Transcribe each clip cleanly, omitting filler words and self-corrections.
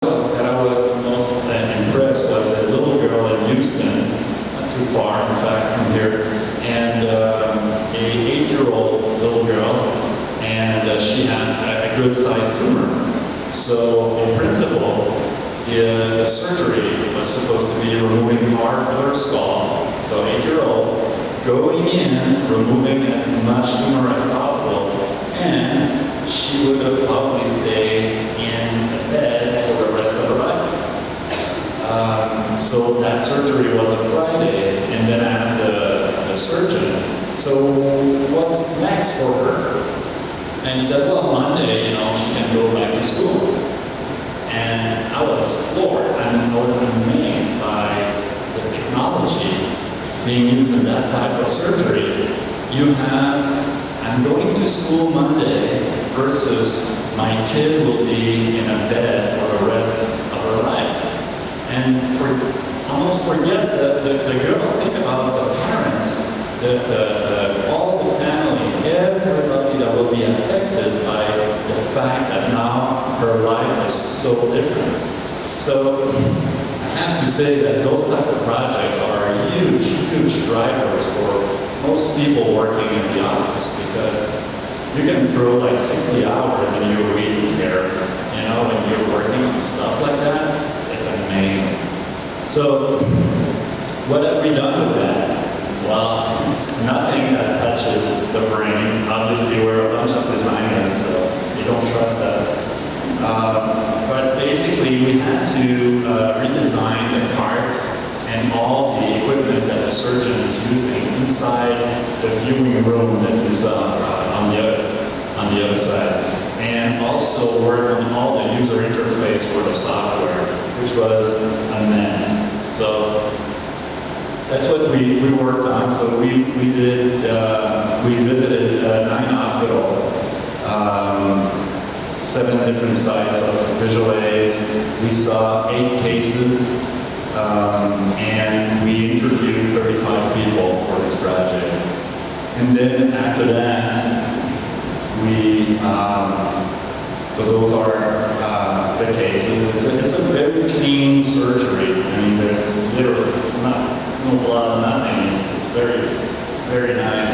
that I was most impressed was a little girl in Houston, not too far, in fact, from here, and a 8-year-old little girl, and she had a good-sized tumor. So, in principle, the surgery was supposed to be removing part of her skull. So, 8-year-old, going in, removing as much tumor as possible, and she would have probably stayed in a bed for the rest of her life. So that surgery was a Friday, and then I asked the surgeon, so what's next for her? And he said, well, Monday, she can go back to school. And I was floored, and I was amazed by the technology being used in that type of surgery. You have, I'm going to school Monday versus my kid will be in a bed for the rest of her life. And almost forget the girl, think about the parents, all the family, everybody that will be affected by the fact that now her life is so different. So I have to say that those type of projects are huge, huge drivers for most people working in the office, because you can throw like 60 hours in your week, who cares? When you're working on stuff like that, it's amazing. So, what have we done with that? Well, nothing that touches the brain. Obviously, we're a bunch of designers, so you don't trust us. But basically, we had to redesign the cart and all the equipment that the surgeon is using inside the viewing room that you saw on the other side. And also work on all the user interface for the software, which was a mess. So that's what we worked on. So we visited 9 hospitals, 7 different sites of visual aids. We saw 8 cases, and we interviewed 35 people for this project. And then after that, so those are the cases. It's a very clean surgery. I mean, there's literally, no blood, nothing. It's very, very nice.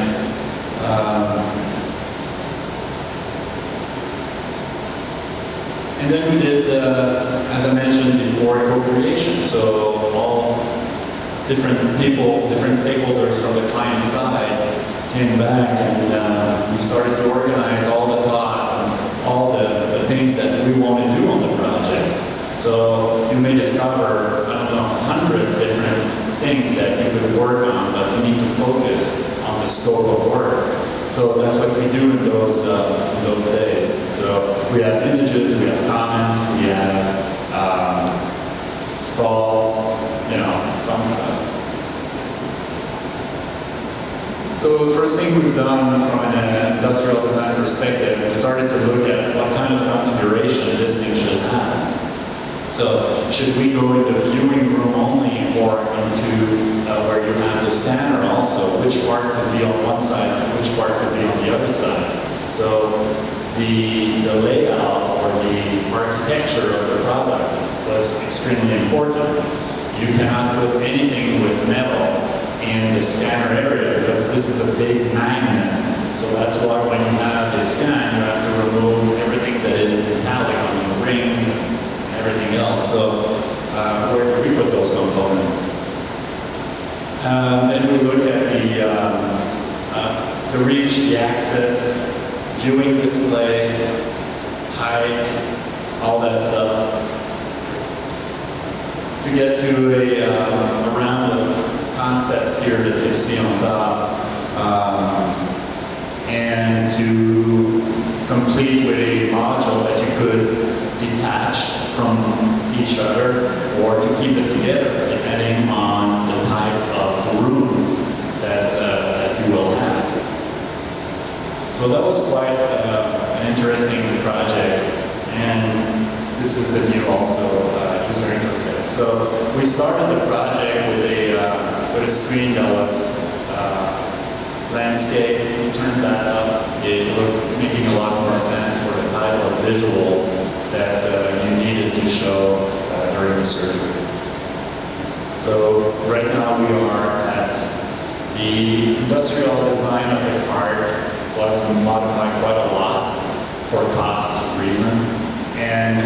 And then we did, as I mentioned before, co-creation. So all different people, different stakeholders from the client side came back, and we started to organize all the thoughts and all the things that we want to do on the project. So you may discover, 100 different things that you could work on, but you need to focus on the scope of work. So that's what we do in those days. So we have images, we have comments, we have stalls, fun stuff. So the first thing we've done from an industrial design perspective, we started to look at what kind of configuration this thing should have. So should we go into the viewing room only, or into where you have the scanner also? Which part could be on one side and which part could be on the other side? So the layout or the architecture of the product was extremely important. You cannot put anything with metal in the scanner area, because this is a big magnet. So that's why when you have a scan, you have to remove everything that is metallic on your rings and everything else. So where do we put those components? Then we look at the reach, the access, viewing display, height, all that stuff. To get to a round of concepts here that you see on top, and to complete with a module that you could detach from each other or to keep it together, depending on the type of rooms that you will have. So that was quite an interesting project, and this is the new also user interface. So we started the project with a screen that was landscape. We turned that up. It was making a lot more sense for the type of visuals that you needed to show during the surgery. So right now we are at the industrial design of the card was modified quite a lot for cost reason. And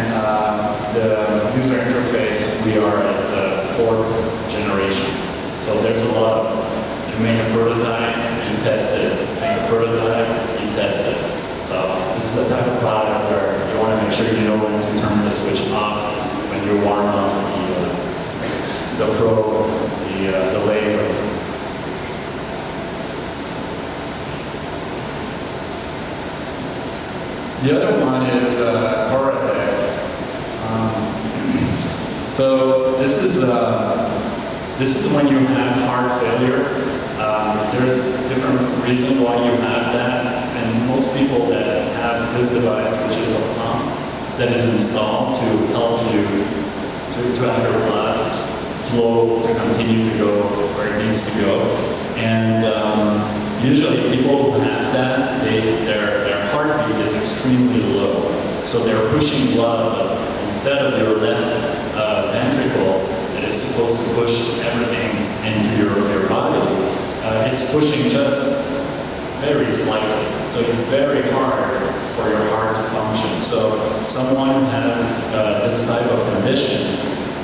the user interface, we are at the 4th generation. So there's a lot of, you make a prototype, you test it. Make a prototype, you test it. So this is the type of product where you want to make sure you know when to turn the switch off when you warm up the laser. The other one is Parte. So this is when you have heart failure. There's different reasons why you have that, and most people that have this device, which is a pump that is installed to help you to have your blood flow to continue to go where it needs to go. And usually people who have that, their heartbeat is extremely low. So they're pushing blood instead of your left ventricle that is supposed to push everything into your body. It's pushing just very slightly. So it's very hard for your heart to function. So someone who has this type of condition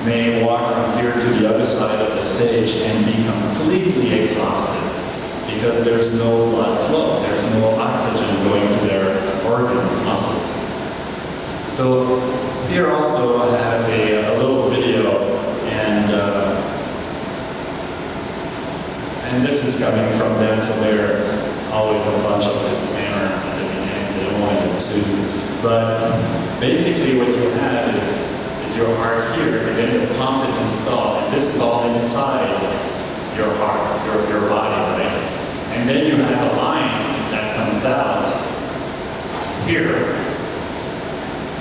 may walk from here to the other side of the stage and be completely exhausted because there's no blood flow, there's no oxygen going to their organs, muscles. So here also I have a little video, and this is coming from them, so there's always a bunch of disclaimer at the beginning, they don't want to get sued. But basically what you have is your heart here, and then the pump is installed, and this is all inside your heart, your body, right? And then you have a line that comes out here,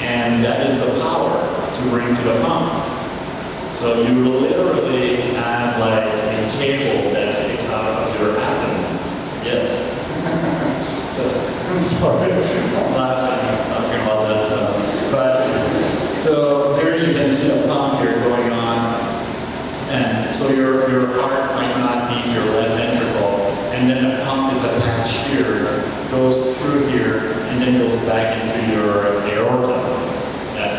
and that is the power to bring to the pump. So you literally have like a cable that sticks out of your abdomen. Yes. So I'm sorry, I'm laughing talking about that stuff. But so here you can see a pump here going on, and so your heart might not beat your left ventricle, and then a pump is attached here, goes through here, and then goes back into your aorta that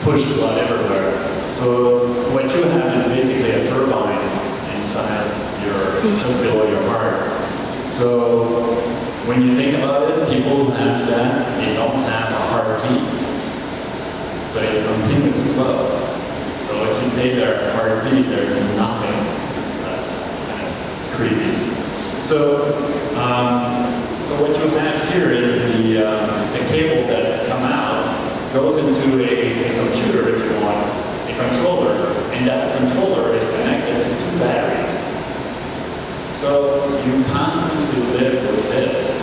push blood everywhere. So what you have is basically a turbine inside just below your heart. So when you think about it, people who have that, they don't have a heartbeat. So it's continuous flow. So if you take their heartbeat, there's nothing. That's kind of creepy. So what you have here is the cable that come out goes into a computer, if you want, a controller, and that controller is connected to 2 batteries. So you constantly live with this,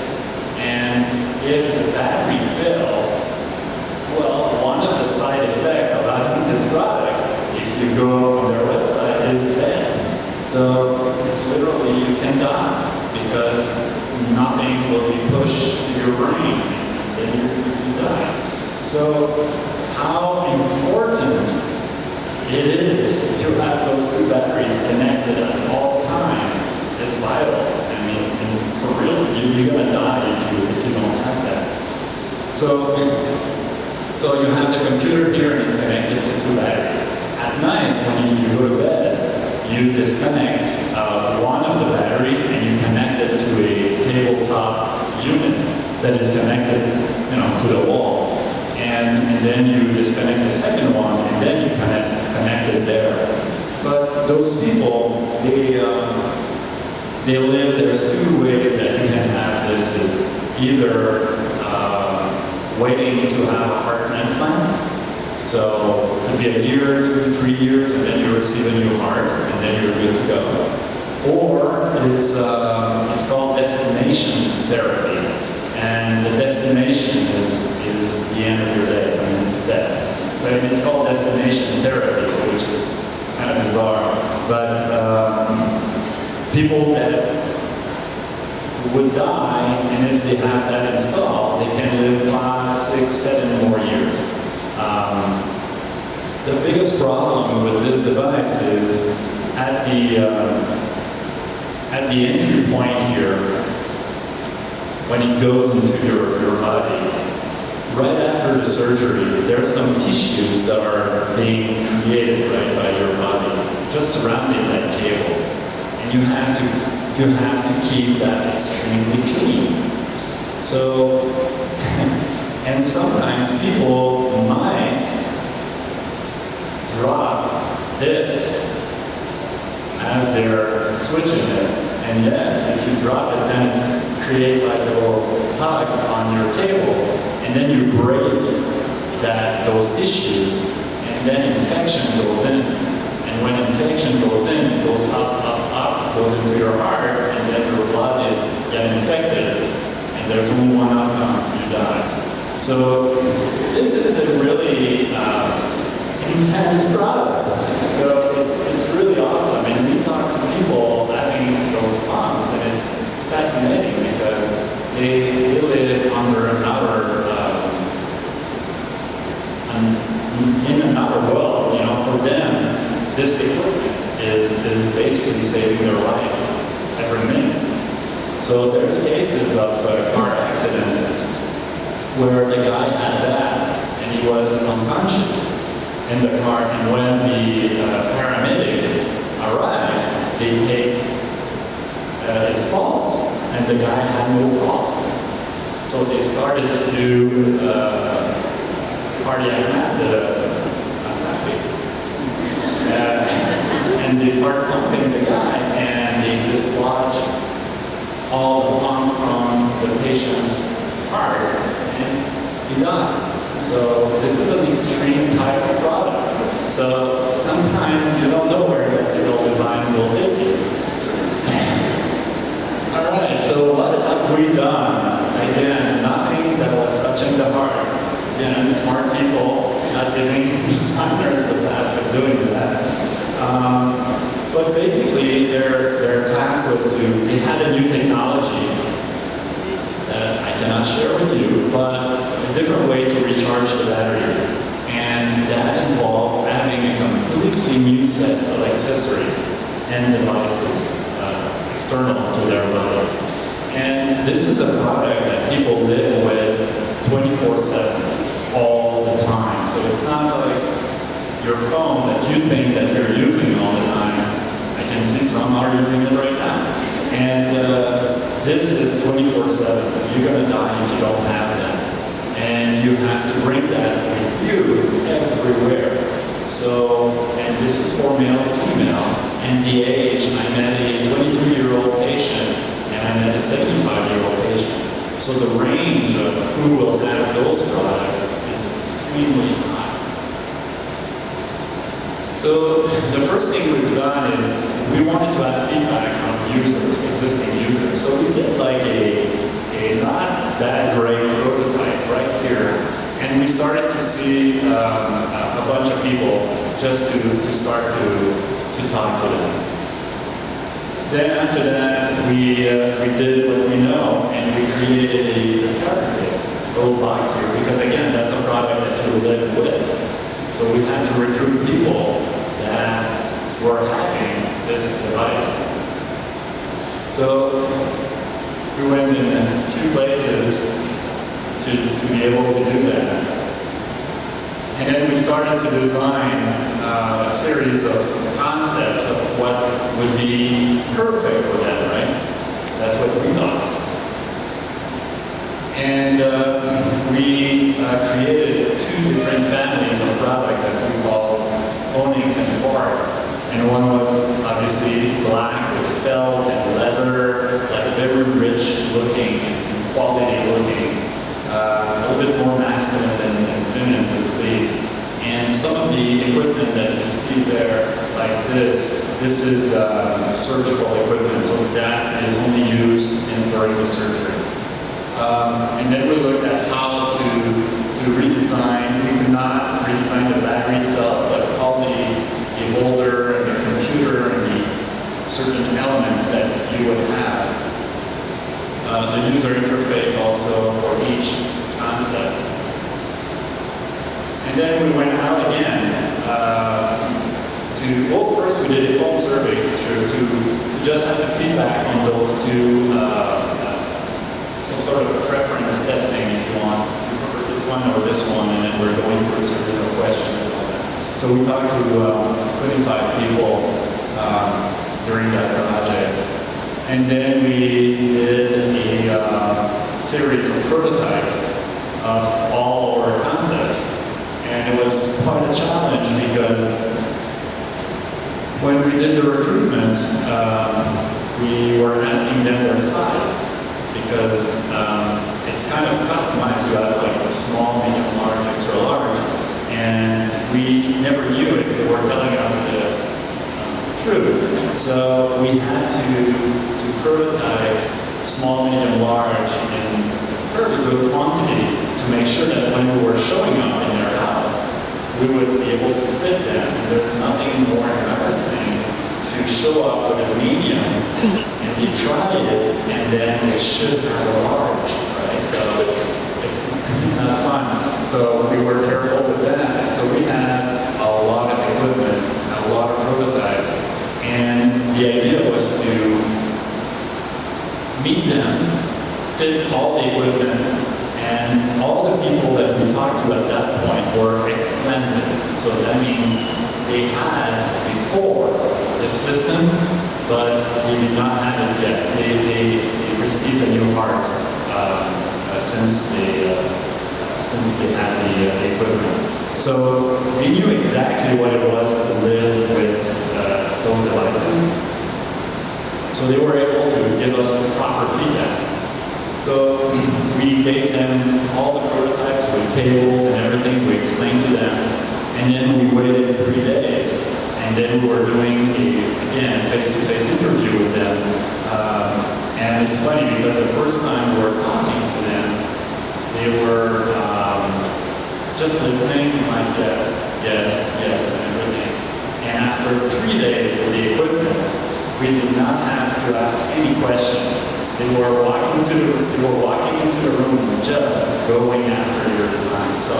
and if the battery fails, well, one of the side effects of having this product, if you go on their website, is death. So it's literally you can die because nothing will be pushed to your brain, and you die. So how important it is to have those 2 batteries connected at all times is vital. I mean, for real, you're gonna die if you don't have that. So you have the computer here and it's connected to 2 batteries. At night, when you go to bed, you disconnect one of the battery and you connect it to a tabletop unit that is connected, to the wall. And then you disconnect the second one and then you connect it there. But those people, they live, there's 2 ways that you can have this, is either waiting to have a heart transplant. So it could be a year, 2 to 3 years, and then you receive a new heart, and then you're good to go. Or it's called destination therapy. And the destination is the end of your days. I mean, it's death. So it's called destination therapy, so which is kind of bizarre. But people that would die, and if they have that installed, they can live 5, 6, 7 more years. The biggest problem with this device is at the entry point here, when it goes into your body, right after the surgery, there are some tissues that are being created right by your body, just surrounding that cable. And you have to keep that extremely clean. So, and sometimes people might drop this as they're switching it. And yes, if you drop it, then create like a little tug on your cable, and then you break those tissues, and then infection goes in. And when infection goes in, it goes up, goes into your heart, and then your blood is getting infected, and there's only one outcome, you die. So this is a really intense product. So it's really awesome, and we talk to people having those pumps, and it's fascinating because they live under in another world. You know, for them, this equipment is basically saving their life every minute. So there's cases of car accidents where the guy had that and he was unconscious in the car, and when the paramedic arrived, they take his pulse, and the guy had no pulse. So they started to do cardiac and they start pumping the guy, and they dislodge all the pump from the patient's heart, and he died. So this is an extreme type of product. So sometimes you don't know where industrial designs will take you. All right, so what have we done? Again, nothing that was touching the heart. Again, smart people not giving designers the task of doing that. But basically, their task was they had a new technology that I cannot share with you, but a different way to recharge the batteries. And that involved having a completely new set of accessories and devices external to their body. And this is a product that people live with 24/7, all the time. So it's not like your phone that you think that you're using all the time. I can see some are using it right now. And this is 24/7. You're going to die if you don't have that. And you have to bring that with you everywhere. So, and this is for male, female, and the age. I met a 22-year-old patient, and I met a 75-year-old patient. So the range of who will have those products is extremely high. So the first thing we've done is we wanted to have feedback from users, existing users. So we did like a not that great prototype right here, and we started to see a bunch of people just to start to talk to them. Then after that, we did what we know, and we created a discovery kit, a little box here, because again, that's a product that you live with. So we had to recruit people that were having this device. So we went in a few places to be able to do that. And then we started to design a series of concepts of what would be perfect for them, right? That's what we thought. And we created two different families of product that we called onyx and quartz. And one was obviously black with felt and leather, like very rich looking and quality looking, a little bit more masculine than feminine, we believe. And some of the equipment that you see there, like this is surgical equipment, so that is only used during the surgery. And then we looked at how to redesign. We could not redesign the battery itself, but all the holder and the computer and the certain elements that you would have. we did a phone survey, it's true, to just have the feedback on those two, some sort of preference testing, if you want. You prefer this one or this one, and then we're going through a series of questions and all that. So we talked to 25 people during that project. And then we did a series of prototypes of all our concepts. And it was quite a challenge because when we did the recruitment, we were asking them their size because it's kind of customized. You have like the small, medium, large, extra large, and we never knew if they were telling us the truth. So we had to prototype small, medium, large in a fairly good quantity to make sure that when we were showing up in their house, we would be able to fit them. And there's nothing more embarrassing to show up with a medium and you try it and then it should have a large, right? So it's not fun. So we were careful with that. So we had a lot of equipment, a lot of prototypes, and the idea was to meet them, fit all the equipment, and all the people that we talked to at that point were explanted. So that means they had before the system, but they did not have it yet. They received a new heart since they had the equipment. So they knew exactly what it was to live with those devices. So they were able to give us proper feedback. So we gave them all the prototypes with cables and everything. We explained to them, and then we waited 3 days, and then we were doing again face-to-face interview with them. And it's funny because the first time we were talking to them, they were just listening, like yes, yes, yes, and everything. And after 3 days with the equipment, we did not have to ask any questions. They were walking into the room and just going after your design. So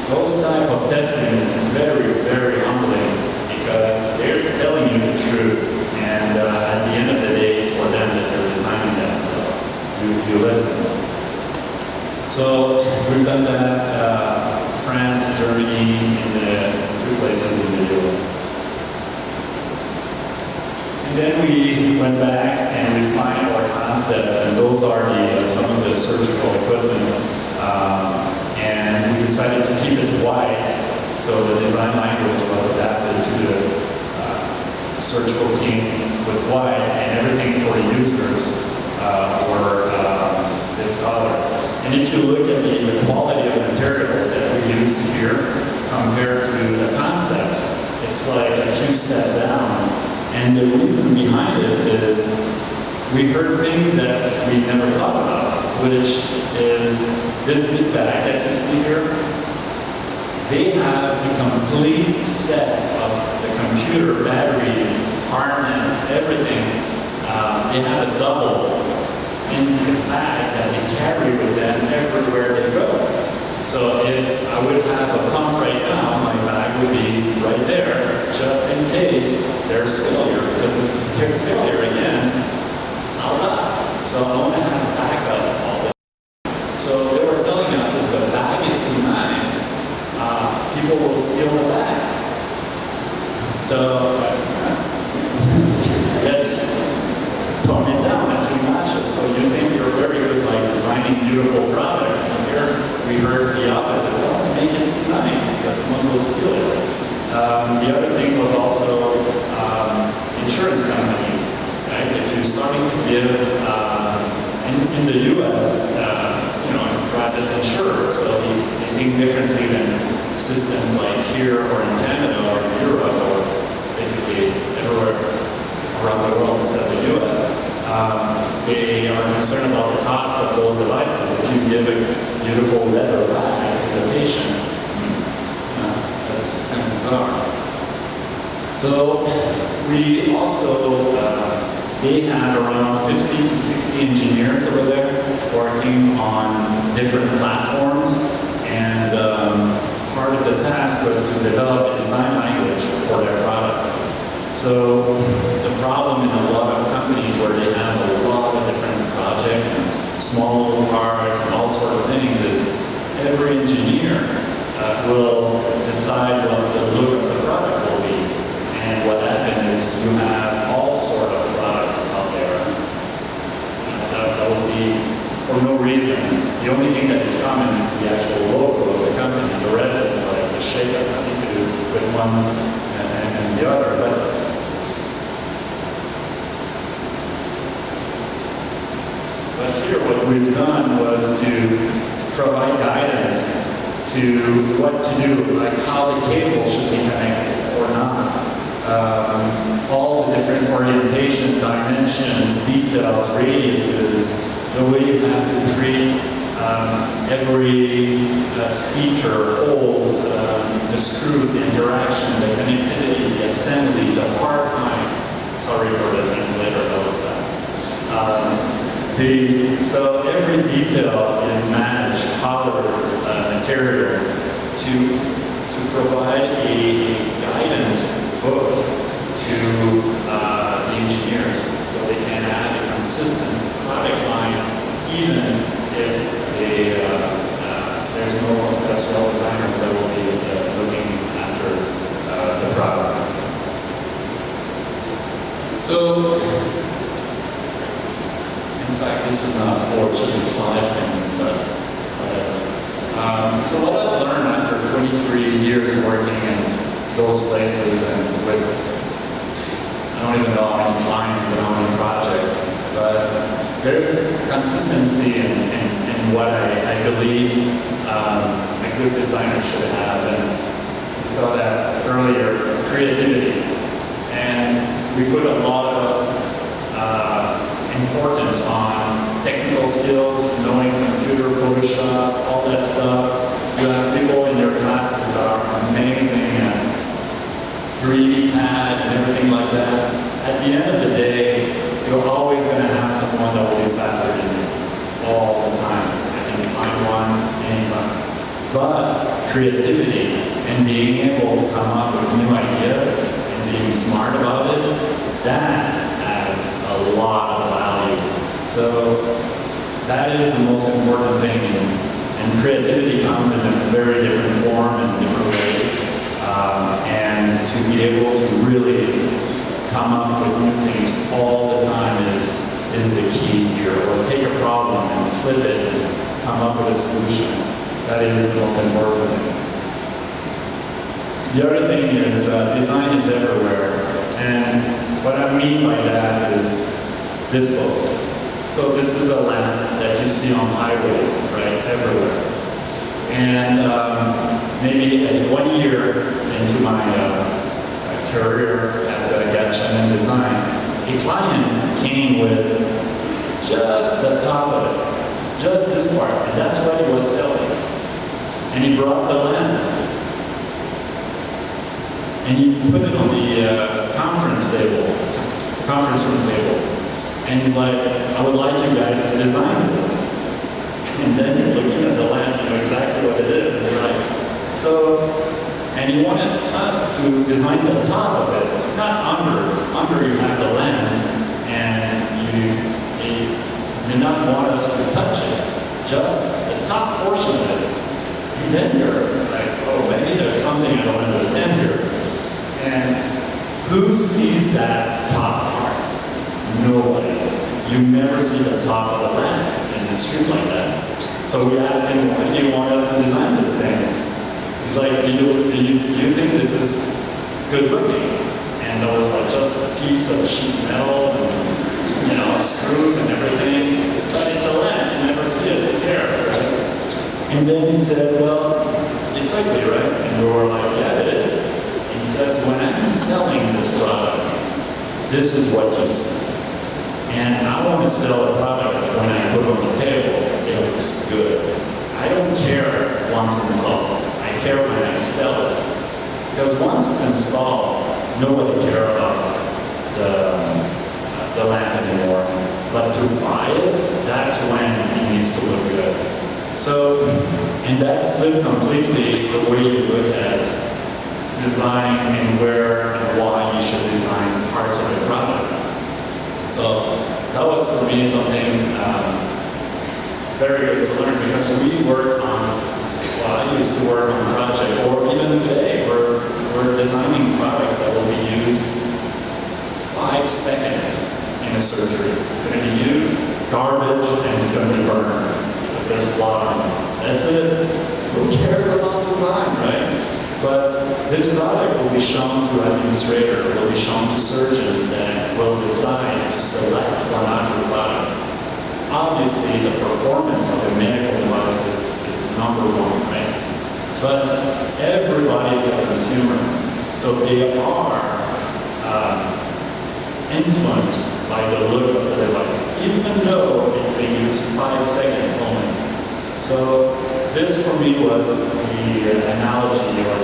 those type of testing is very, very humbling because they're telling you the truth. And at the end of the day, it's for them that you're designing that. So you listen. So we've done that, France, Germany, in the 2 places in the US. And then we went back and refined our concepts, and those are some of the surgical equipment. And we decided to keep it white, so the design language was adapted to the surgical team with white, and everything for the users were this color. And if you look at the quality of materials that we used here compared to the concepts, it's like a few steps down. And the reason behind it is we heard things that we never thought about, which is this big bag that you see here. They have a complete set of the computer, batteries, harness, everything. They have a double in the bag that they carry with them everywhere they go. So if I would have a pump right now, my bag would be right there, just in case there's failure. Because if there's failure again, I'll die. So I want to have a backup all the time. So they were telling us if the bag is too nice, people will steal the bag. So let's tone it down a few notches. So you think you're very good like designing beautiful products, and here we heard the opposite. Well, make it too nice because someone will steal it. The other thing was also insurance companies. Right? If you're starting to give, in the U.S., it's private insured, so they think differently than systems like here or in Canada or in Europe or basically everywhere around the world except the U.S. They are concerned about the cost of those devices. If you give a beautiful leather bag to the patient, that's kind of bizarre. So we also, they have around 50 to 60 engineers over there working on different platforms, and part of the task was to develop a design language for their product. So the problem in a lot of companies where they have a lot of different projects and small little parts and all sorts of things is every engineer will decide what the look of the product will be. And what happens is you have all sorts of products out there. That will be for no reason. The only thing that is common is the actual logo of the company. The rest is like the shape has nothing to do with one and the other. But here what we've done was to provide guidance to what to do, like how the cable should be connected or not. All the different orientation, dimensions, details, radiuses, the way you have to treat every speaker, holes, the screws, the interaction, the connectivity, the assembly, the part time. Sorry for the translator, that was fast. So every detail is managed, colors, materials, to provide a guidance book to the engineers so they can have a consistent product line even if there's no industrial designers that will be looking after the product. So, in fact, this is not 4, it should be 5 things, but whatever. So what I've learned after 23 years working in those places and with, I don't even know how many clients and how many projects, but there's consistency in what I believe a good designer should have. And we saw that earlier, creativity. And we put a lot of importance on technical skills, knowing computer, Photoshop, all that stuff. You have people in your classes that are amazing at 3D CAD and everything like that. At the end of the day, you're always going to have someone that will be faster than you all the time. I can find one anytime. But creativity and being able to come up with new ideas and being smart about it, that has a lot of value. So that is the most important thing. And creativity comes in a very different form and different ways. And to be able to really come up with new things all the time is the key here. Or take a problem and flip it and come up with a solution. That is the most important thing. The other thing is design is everywhere. And what I mean by that is this post. So this is a lamp that you see on highways, right, everywhere. And maybe 1 year into my career at Gatchan Design, a client came with just the top of it, just this part, and that's what he was selling. And he brought the lamp, and he put it on the conference room table, and he's like, I would like you guys to design this. And then you're looking at the lamp, you know exactly what it is, and you're like, so, and he wanted us to design the top of it, not under. Under you have the lens, and you did not want us to touch it, just the top portion of it. And then you're like, oh, maybe there's something I don't understand here. And who sees that top part? Nobody. You never see the top of the lamp in the street like that. So we asked him, why do you want us to design this thing? He's like, do you think this is good looking? And there was like just a piece of sheet metal and, you know, screws and everything. But it's a lamp, you never see it, who cares, right? And then he said, well, it's ugly, right? And we were like, yeah, it is. He says, when I'm selling this product, this is what you see. And I want to sell a product when I put it on the table, it looks good. I don't care once installed. I care when I sell it. Because once it's installed, nobody cares about the lamp anymore. But to buy it, that's when it needs to look good. So, and that flipped completely the way you look at design and where and why you should design parts of the product. So that was for me something very good to learn, because we work on, well, I used to work on projects, or even today, we're designing products that will be used 5 seconds in a surgery. It's going to be used, garbage, and it's going to be burned. If there's water, that's it. Who cares about design, right? But this product will be shown to an administrator, will be shown to surgeons that will decide to select or not your product. Obviously, the performance of the medical devices is number one, right? But everybody is a consumer, so they are influenced by the look of the device, even though it's being used 5 seconds only. So this for me was the analogy or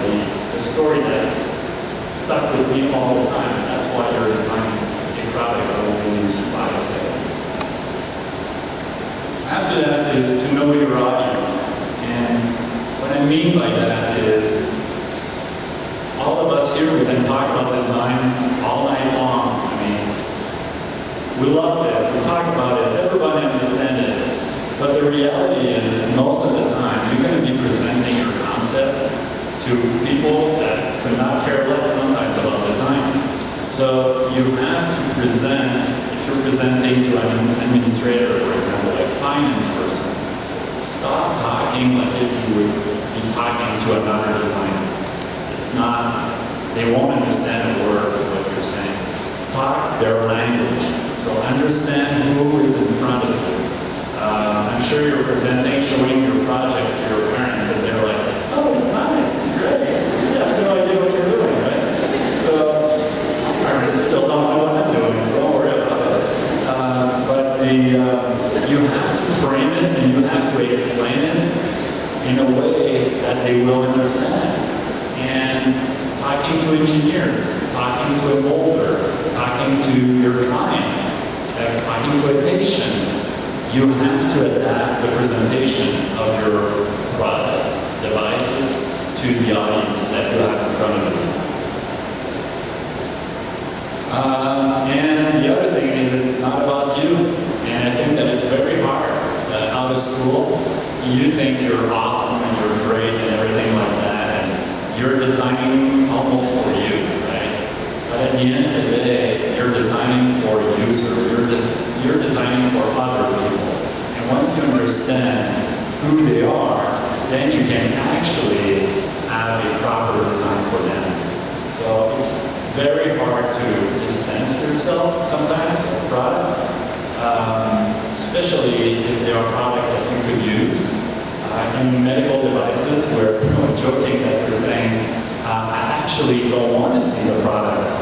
the story that stuck with me all the time. And that's why you're designing a product that will be used 5 seconds. After that is to know your audience. And what I mean by that is, all of us here, we can talk about design all night long. I mean, we love it, we talk about it, everybody understands it. But the reality is, most of the time, you're going to be presenting your concept to people that could not care less sometimes about design. So you have to present, if you're presenting to an administrator, for example, a finance person, stop talking like if you would be talking to another designer. It's not, they won't understand a word of what you're saying. Talk their language. So understand who is in front of you. I'm sure you're presenting, showing your projects to your parents, and they're like, oh, it's nice, it's great. You have no idea what you're doing, right? So my parents still don't know what I'm doing, so don't worry about it. But you have to frame it and you have to explain it in a way that they will understand. And talking to engineers, talking to a molder, talking to your client, talking to a patient, you have to adapt the presentation of your product, devices, to the audience that you have in front of you. And the other thing is, it's not about you. And I think that it's very hard out of school. You think you're awesome and you're great and everything like that, and you're designing almost for you, right? But at the end of the day, you're designing for a user. You're designing for other people. And once you understand who they are, then you can actually have a proper design for them. So it's very hard to distance yourself sometimes from products, especially if there are products that you could use. In medical devices, we're joking that we're saying, I actually don't want to see the products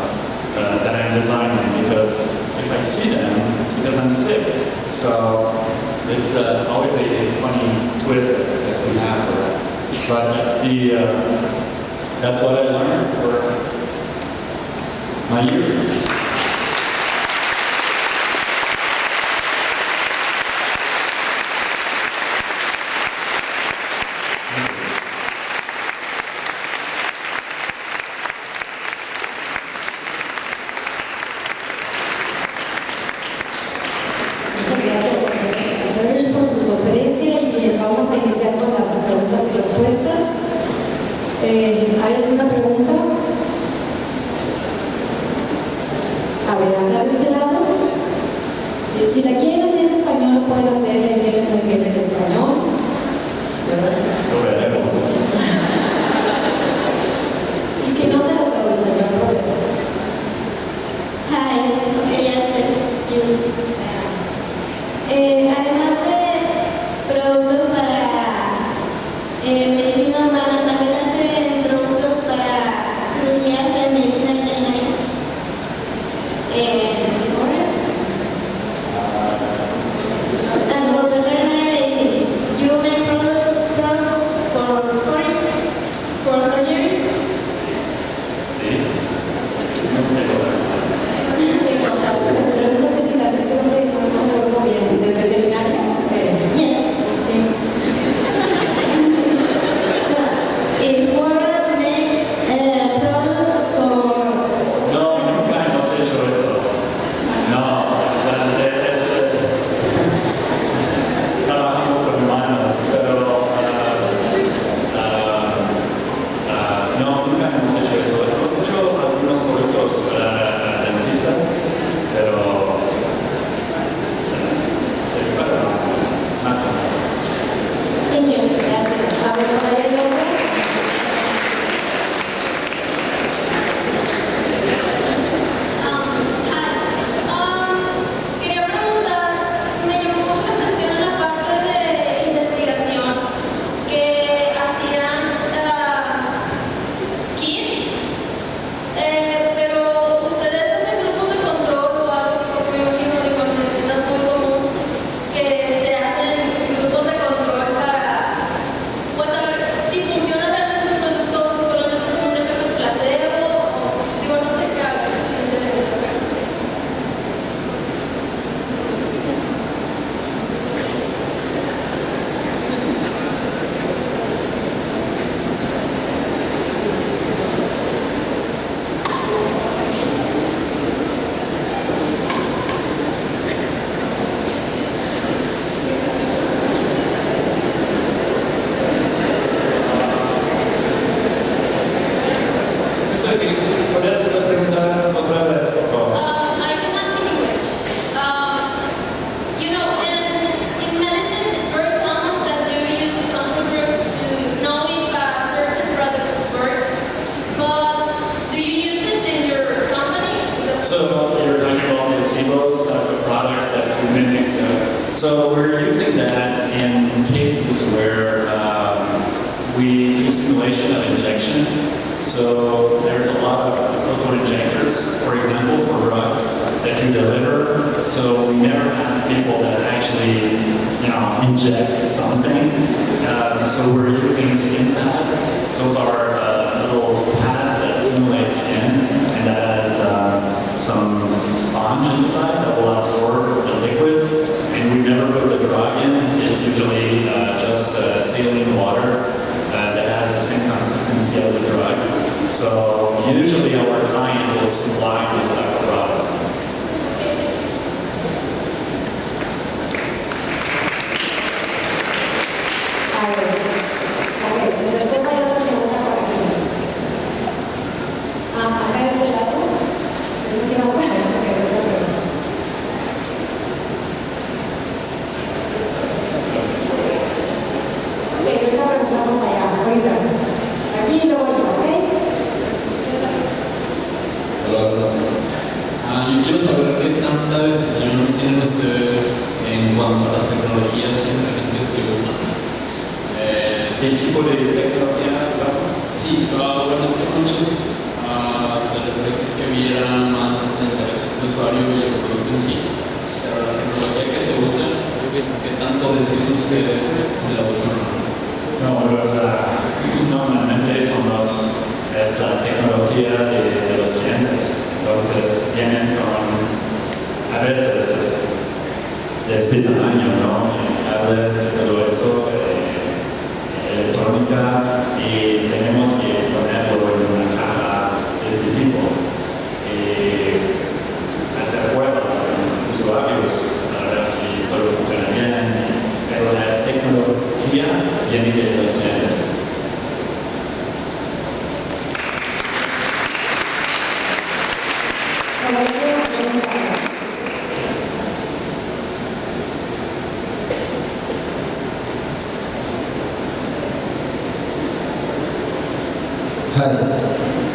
that I'm designing, because if I see them, it's because I'm sick. So it's always a funny twist that we have for that. But that's what I learned for my years. ¿Hay alguna pregunta? Sí, sí. ¿Puedes preguntar otra vez, por favor? I can ask in English. You know, in medicine, it's very common that you use control groups to know if a certain product works. But do you use it in your company? Because So you're talking about the SIBOs, the products that you mimic. So we're using that in cases where we do simulation of injection. So there's a lot of auto-injectors, for example, for drugs that you deliver. So we never have people that actually, inject something. So we're using skin pads. Those are little pads that simulate skin, and that has some sponge inside that will absorb the liquid. And we never put the drug in. It's usually just saline water that has the same consistency as the drug. So usually our client will supply these type of products. Ok, después hay otra pregunta por aquí. Acá de este lado. Pensé que ibas para allá porque hay otra pregunta. Ok, ahorita preguntamos allá. Ahorita. Aquí y luego yo, ¿ok? Yo quiero saber qué tanta decisión tienen ustedes en cuanto a las tecnologías emergentes que usan. ¿Qué tipo de tecnología usamos? Sí, bueno, es que muchos de los proyectos que vieran más la interacción del usuario y el producto en sí, pero la tecnología que se usa, ¿qué tanto deciden ustedes si la usan o no? No, normalmente es la tecnología de los clientes. Entonces vienen a veces de este tamaño, ¿no? Tablets y todo eso, electrónica, y tenemos que ponerlo en una caja de este tipo. Y hacer pruebas con usuarios para ver si todo funciona bien. Pero la tecnología viene de los clientes. Hi.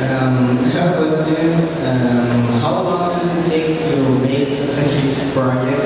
I have a question. How long does it take to make such a huge project